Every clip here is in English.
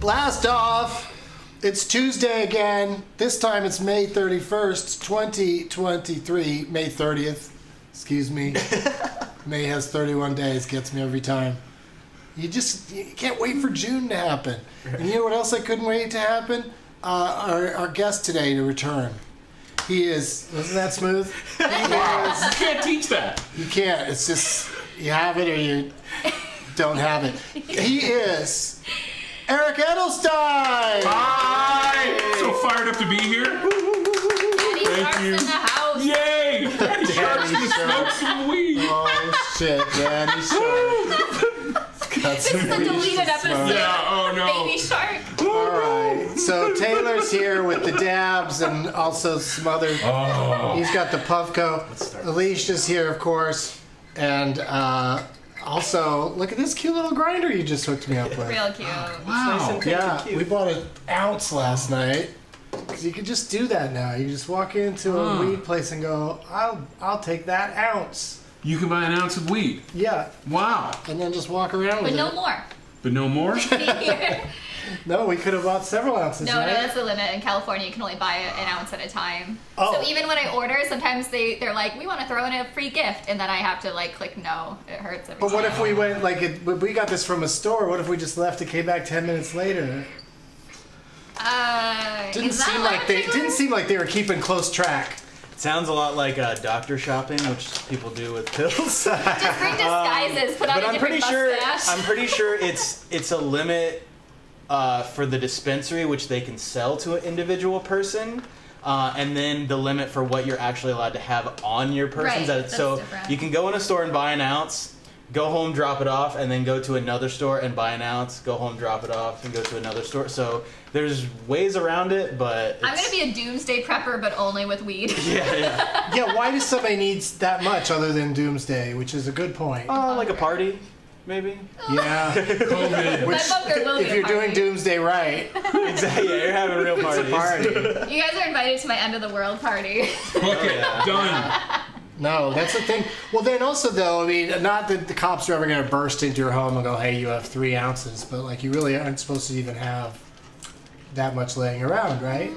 Blast off! It's Tuesday again. This time it's May 31st, 2023. May 30th. Excuse me. May has 31 days. Gets me every time. You can't wait for June to happen. And you know what else I couldn't wait to happen? Our guest today to return. He is... Wasn't that smooth? Wow. You can't teach that. You can't. It's just... You have it or you don't have it. He is... Eric Edelstein! Hi! So fired up to be here. Daddy Shark's in the house. Yay! Daddy Shark's gonna smoke some weed. Oh shit, Daddy Shark. This is the deleted episode. Yeah, oh no. Baby Shark. Alright, so Taylor's here with the dabs and also some other... Oh. He's got the Puffco. Alicia's here, of course. And also, look at this cute little grinder you just hooked me up with. Real cute. Wow. Yeah, we bought an ounce last night. Because you can just do that now. You just walk into a weed place and go, I'll take that ounce. You can buy an ounce of weed. Yeah. Wow. And then just walk around with But no it. more. But no more? No, we could have bought several ounces, No, right? that's the limit. In California, you can only buy an ounce at a time. Oh. So even when I order, sometimes they're like, we want to throw in a free gift. And then I have to click no. It hurts every But what time. if we went, we got this from a store, what if we just left and came back 10 minutes later? Didn't is that seem like they were keeping close track. Sounds a lot like doctor shopping, which people do with pills. Just bring disguises, put on But a I'm different mustache. pretty sure it's a limit for the dispensary, which they can sell to an individual person, and then the limit for what you're actually allowed to have on your person. Right, that's so different. you can go in a store and buy an ounce, go home, drop it off, and then go to another store and buy an ounce, go home, drop it off, and go to another store. So there's ways around it, but I'm going to be a doomsday prepper, but only with weed. yeah. Yeah, why does somebody need that much other than Doomsday, which is a good point. Like a party, maybe. Yeah. COVID. Which, My bunker will be if a you're doing party. Doomsday right, Exactly. Yeah, you're having real parties. it's a party. You guys are invited to my end of the world party. Okay, done. No, that's the thing. Well, then also, though, I mean, not that the cops are ever going to burst into your home and go, hey, you have 3 ounces, but, you really aren't supposed to even have that much laying around, right?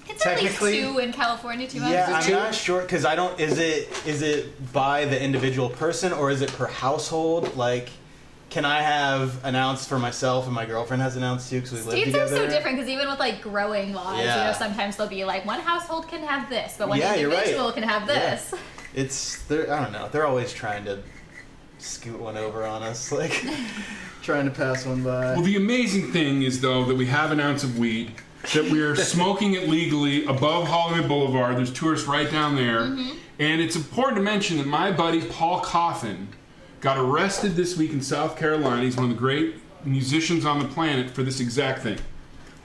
It's at least Technically- 2 in California, 2 Yeah, ounces. I'm not sure because I don't. Is it by the individual person or is it per household? Like, can I have an ounce for myself and my girlfriend has an ounce too because we live States together? are so different because even with growing laws, Yeah. sometimes they'll be like one household can have this, but one Yeah, you're right. individual can have Yeah. this. I don't know. They're always trying to scoot one over on us, trying to pass one by. Well, the amazing thing is, though, that we have an ounce of weed, that we are smoking it legally above Hollywood Boulevard. There's tourists right down there. And it's important to mention that my buddy Paul Coffin got arrested this week in South Carolina. He's one of the great musicians on the planet for this exact thing.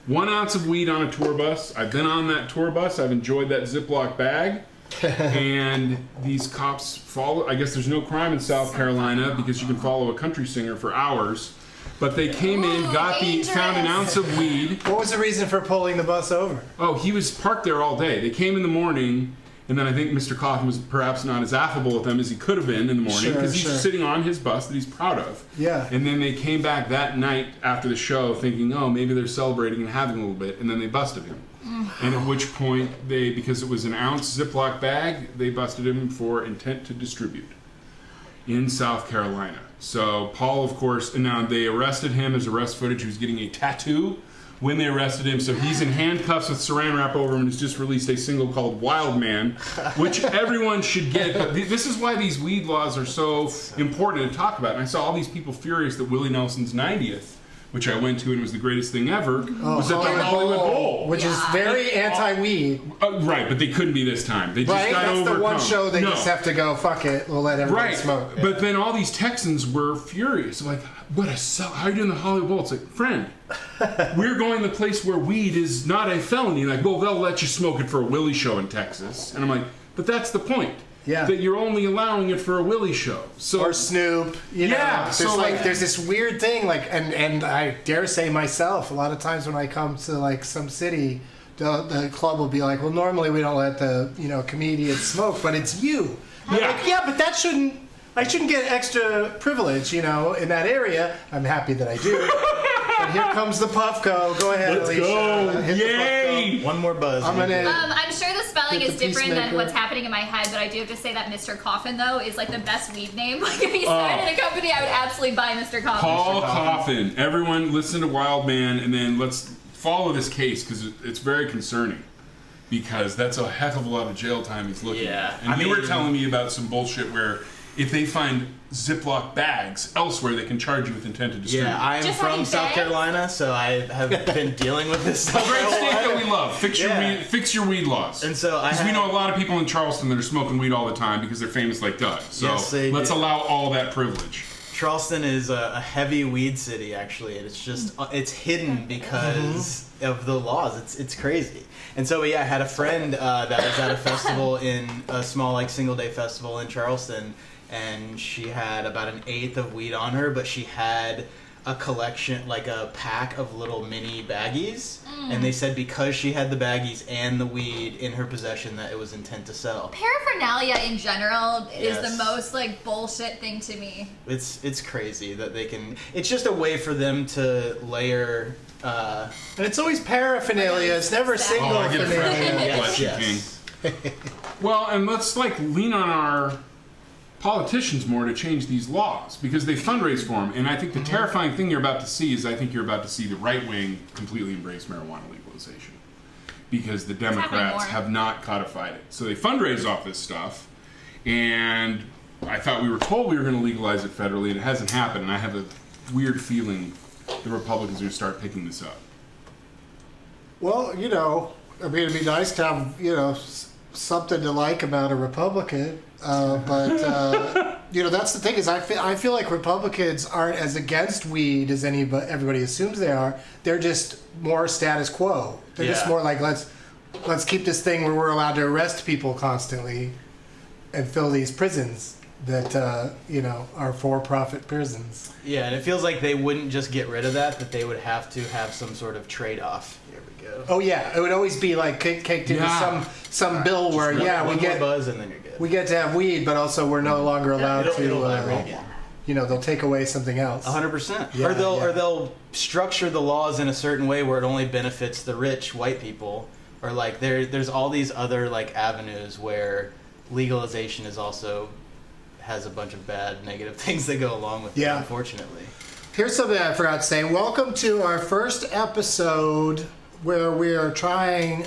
1 ounce of weed on a tour bus. I've been on that tour bus. I've enjoyed that Ziploc bag. And these cops follow. I guess there's no crime in South Carolina because you can follow a country singer for hours. But they came in, found an ounce of weed. What was the reason for pulling the bus over? Oh, he was parked there all day. They came in the morning, and then I think Mr. Coffin was perhaps not as affable with them as he could have been in the morning because he's sitting on his bus that he's proud of. Yeah. And then they came back that night after the show thinking, oh, maybe they're celebrating and having a little bit, and then they busted him. And at which point, because it was an ounce Ziploc bag, they busted him for intent to distribute in South Carolina. So Paul, of course, and now they arrested him. There's arrest footage. He was getting a tattoo when they arrested him. So he's in handcuffs with saran wrap over him and has just released a single called Wild Man, which everyone should get. But this is why these weed laws are so important to talk about. And I saw all these people furious that Willie Nelson's 90th, which I went to and was the greatest thing ever, was at the Hollywood Bowl. Which is very anti-weed. Right, but they couldn't be this time. They just Right? got That's overcome. the one show they just have to go, fuck it, we'll let everybody Right, smoke. Yeah. but then all these Texans were furious. Like, how are you doing the Hollywood Bowl? It's like, friend, we're going to the place where weed is not a felony. Like, well, they'll let you smoke it for a Willie show in Texas. And I'm like, but that's the point. Yeah. That you're only allowing it for a Willie show. So Or Snoop, you know. Yeah, There's so there's this weird thing, and I dare say myself, a lot of times when I come to some city, the club will be like, well, normally we don't let the comedians smoke, but it's you. I'm like, yeah, but that shouldn't. I shouldn't get extra privilege, in that area. I'm happy that I do. But right, here comes the Puffco. Go ahead, Let's Alicia. go. Hit the Yay! One more buzz. I'm gonna- I'm sure the spelling Hit is the different than peacemaker. what's happening in my head, but I do have to say that Mr. Coffin, though, is like the best weed name. Like, if he started a company, I would absolutely buy Mr. Coffin. Paul Coffin. Everyone listen to Wild Man, and then let's follow this case, because it's very concerning. Because that's a heck of a lot of jail time he's looking at. And you were telling me about some bullshit where if they find Ziploc bags elsewhere, they can charge you with intent to distribute. Yeah, I'm Just from having South bags? Carolina, so I have been dealing with this stuff. Great state that we love. Fix your weed laws. And so Because we know a lot of people in Charleston that are smoking weed all the time because they're famous like Doug. So Yes, they let's do. allow all that privilege. Charleston is a heavy weed city, actually, and it's just it's hidden because of the laws. It's crazy. And so I had a friend that was at a festival in a small single day festival in Charleston, and she had about an eighth of weed on her, but she had a collection, like a pack of little mini baggies, and they said because she had the baggies and the weed in her possession that it was intent to sell. Paraphernalia in general is Yes. the most bullshit thing to me. It's crazy that they can. It's just a way for them to layer. And it's always paraphernalia. It's never single Oh, I get it. paraphernalia. Bless you, King. Well, and let's lean on our politicians more to change these laws because they fundraise for them. And I think the terrifying thing you're about to see is you're about to see the right wing completely embrace marijuana legalization because the Democrats more. have not codified it. So they fundraise off this stuff, and I thought we were told we were going to legalize it federally, and it hasn't happened. And I have a weird feeling the Republicans are going to start picking this up. Well, it'd be nice to have, something to like about a Republican. But that's the thing is I feel like Republicans aren't as against weed as everybody assumes they are. They're just more status quo. They're just more like let's keep this thing where we're allowed to arrest people constantly and fill these prisons that are for-profit prisons. Yeah, and it feels like they wouldn't just get rid of that they would have to have some sort of trade-off. Here we go. Oh yeah, it would always be caked into some bill where One we get more buzz and then you're good. we get to have weed, but also we're no longer allowed It'll vibrate again. they'll take away something else. 100%. Yeah, Or they'll structure the laws in a certain way where it only benefits the rich white people, or there's all these other avenues where legalization is also has a bunch of bad negative things that go along with it, unfortunately. Here's something I forgot to say. Welcome to our first episode where we are trying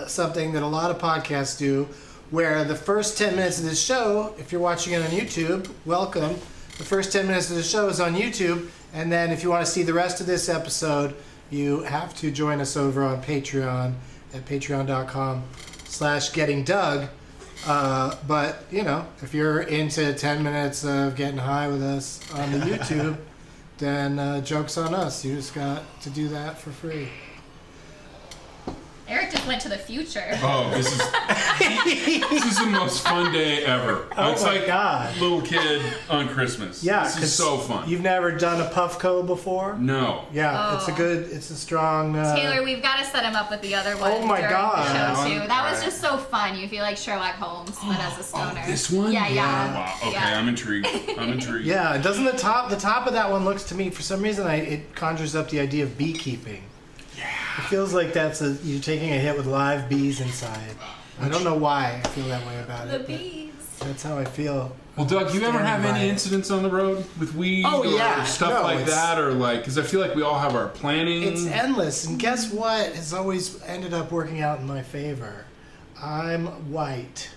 something that a lot of podcasts do, where the first 10 minutes of this show, if you're watching it on YouTube, welcome. The first 10 minutes of the show is on YouTube, and then if you want to see the rest of this episode, you have to join us over on Patreon at patreon.com/gettingdoug. But, if you're into 10 minutes of getting high with us on the YouTube, then joke's on us. You just got to do that for free. Eric just went to the future. Oh, this is the most fun day ever. Oh it's my like God. little kid on Christmas. Yeah, this is so fun. You've never done a Puffco before? No. Yeah, it's a strong... Taylor, we've got to set him up with the other one Oh my during God. the show, too. That was Alright. just so fun. You feel like Sherlock Holmes, but as a stoner. This one? Yeah. Wow. Okay, Yeah. I'm intrigued. Yeah, doesn't the top of that one looks to me, for some reason, it conjures up the idea of beekeeping. Yeah. It feels like you're taking a hit with live bees inside. I don't know why I feel that way about The it. but bees. That's how I feel. Well, Doug, you ever have Standing by any it. incidents on the road with weed Oh, or yeah. stuff No, like it's- that? Or because I feel like we all have our planning. It's endless, and guess what has always ended up working out in my favor? I'm white.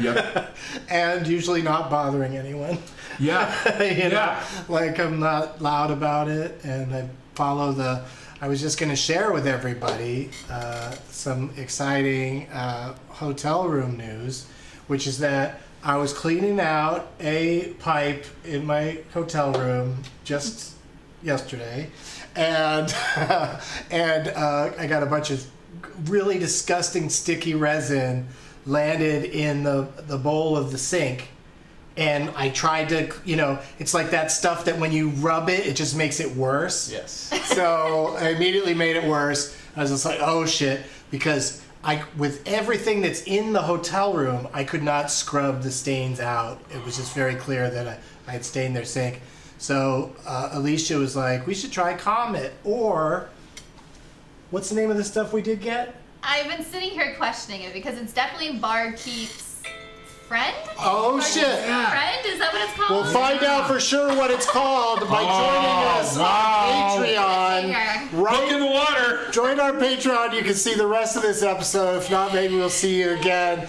Yep. And usually not bothering anyone. Yeah. I'm not loud about it, and I follow I was just going to share with everybody some exciting hotel room news, which is that I was cleaning out a pipe in my hotel room just yesterday, and I got a bunch of really disgusting sticky resin landed in the bowl of the sink. And I tried to, it's like that stuff that when you rub it, it just makes it worse. Yes. So I immediately made it worse. I was just like, oh shit, because with everything that's in the hotel room, I could not scrub the stains out. It was just very clear that I had stained their sink. So Alicia was like, we should try Comet, or what's the name of the stuff we did get? I've been sitting here questioning it because it's definitely Barkeep's friend. Oh, Barkeep's shit. Friend? Is that what it's called? We'll find out for sure what it's called by joining us on Patreon. Look in the water. Join our Patreon. You can see the rest of this episode. If not, maybe we'll see you again.